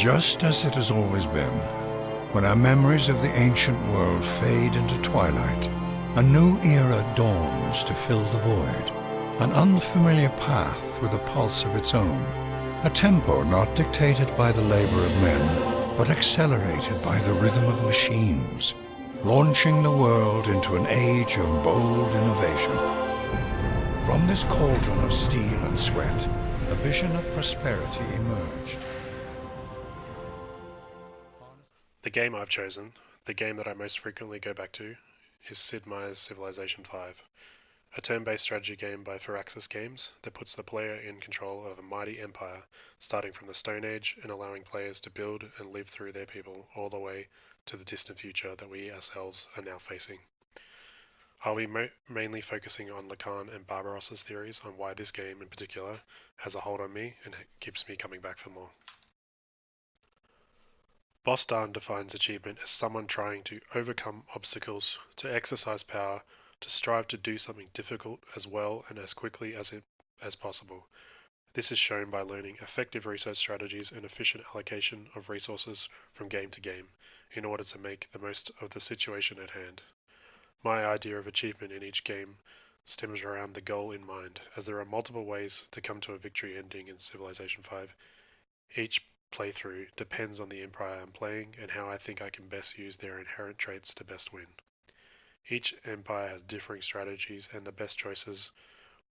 Just as it has always been, when our memories of the ancient world fade into twilight, a new era dawns to fill the void, an unfamiliar path with a pulse of its own, a tempo not dictated by the labor of men, but accelerated by the rhythm of machines, launching the world into an age of bold innovation. From this cauldron of steel and sweat, a vision of prosperity emerged. The game I've chosen, the game that I most frequently go back to, is Sid Meier's Civilization V, a turn-based strategy game by Firaxis Games that puts the player in control of a mighty empire starting from the Stone Age and allowing players to build and live through their people all the way to the distant future that we ourselves are now facing. I'll be mainly focusing on Lacan and Barbaros' theories on why this game in particular has a hold on me and keeps me coming back for more. Bostan defines achievement as someone trying to overcome obstacles, to exercise power, to strive to do something difficult as well and as quickly as possible. This is shown by learning effective research strategies and efficient allocation of resources from game to game in order to make the most of the situation at hand. My idea of achievement in each game stems around the goal in mind, as there are multiple ways to come to a victory ending in Civilization V. Each playthrough depends on the empire I'm playing and how I think I can best use their inherent traits to best win. Each empire has differing strategies, and the best choices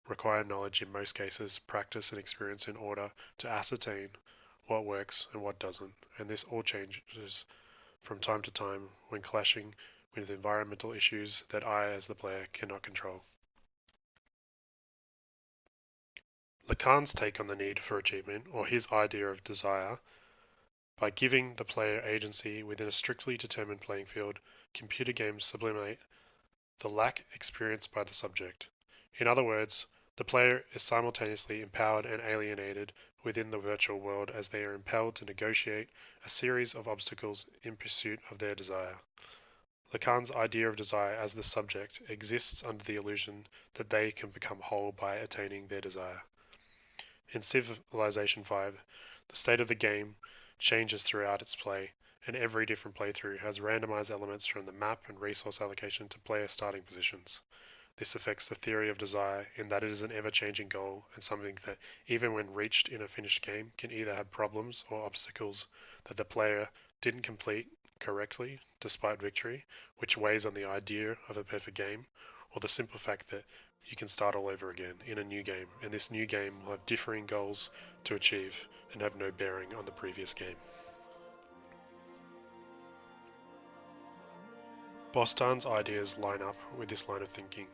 require knowledge in most cases, practice and experience in order to ascertain what works and what doesn't, and this all changes from time to time when clashing with environmental issues that I as the player cannot control. Lacan's take on the need for achievement, or his idea of desire, by giving the player agency within a strictly determined playing field, computer games sublimate the lack experienced by the subject. In other words, the player is simultaneously empowered and alienated within the virtual world as they are impelled to negotiate a series of obstacles in pursuit of their desire. Lacan's idea of desire as the subject exists under the illusion that they can become whole by attaining their desire. In Civilization V, the state of the game changes throughout its play, and every different playthrough has randomized elements from the map and resource allocation to player starting positions. This affects the theory of desire in that it is an ever-changing goal and something that, even when reached in a finished game, can either have problems or obstacles that the player didn't complete correctly despite victory, which weighs on the idea of a perfect game, or the simple fact that you can start all over again in a new game, and this new game will have differing goals to achieve and have no bearing on the previous game. Bostan's ideas line up with this line of thinking,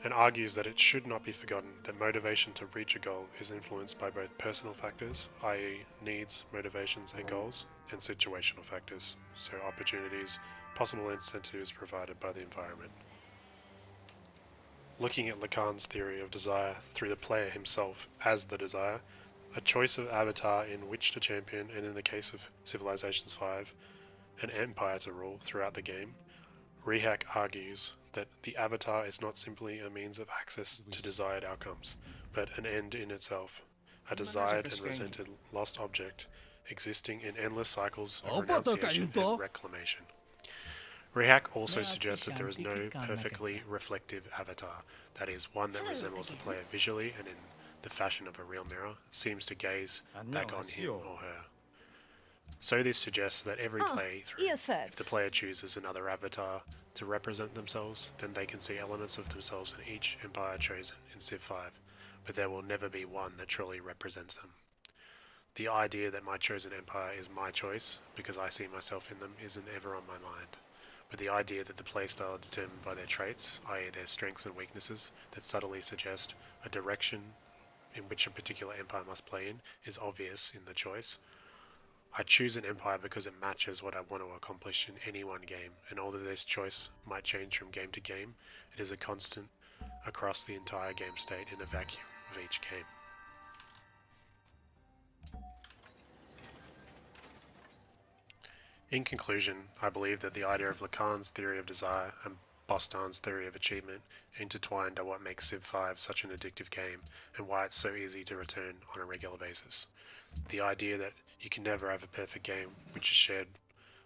and argues that it should not be forgotten that motivation to reach a goal is influenced by both personal factors, i.e. needs, motivations and goals, and situational factors, so opportunities, possible incentives provided by the environment. Looking at Lacan's theory of desire through the player himself as the desire, a choice of avatar in which to champion, and in the case of Civilizations V, an empire to rule throughout the game, Rehak argues that the avatar is not simply a means of access to desired outcomes, but an end in itself, a desired and resented lost object existing in endless cycles of renunciation and reclamation. Rehak also suggests that there is no perfectly reflective avatar, that is, one that resembles the player visually and in the fashion of a real mirror, seems to gaze back on him or her. So this suggests that every playthrough, if the player chooses another avatar to represent themselves, then they can see elements of themselves in each empire chosen in Civ 5, but there will never be one that truly represents them. The idea that my chosen empire is my choice, because I see myself in them, isn't ever on my mind. But the idea that the playstyle is determined by their traits, i.e. their strengths and weaknesses, that subtly suggest a direction in which a particular empire must play in, is obvious in the choice. I choose an empire because it matches what I want to accomplish in any one game, and although this choice might change from game to game, it is a constant across the entire game state in a vacuum of each game. In conclusion, I believe that the idea of Lacan's theory of desire and Bostan's theory of achievement intertwined are what makes Civ 5 such an addictive game and why it's so easy to return on a regular basis. The idea that you can never have a perfect game, which is shared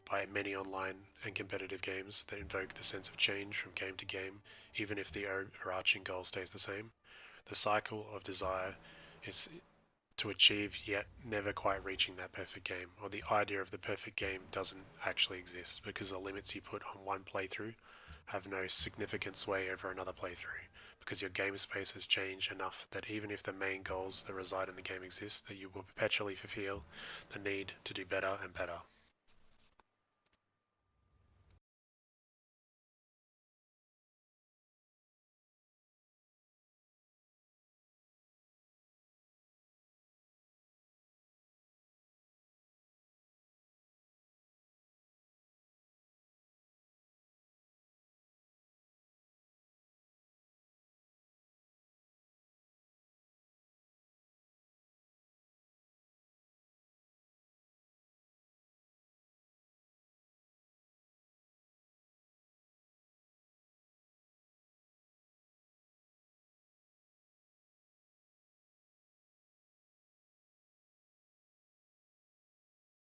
by many online and competitive games that invoke the sense of change from game to game, even if the overarching goal stays the same. The cycle of desire is to achieve yet never quite reaching that perfect game, or the idea of the perfect game doesn't actually exist because the limits you put on one playthrough have no significant sway over another playthrough, because your game space has changed enough that even if the main goals that reside in the game exist, that you will perpetually fulfill the need to do better and better.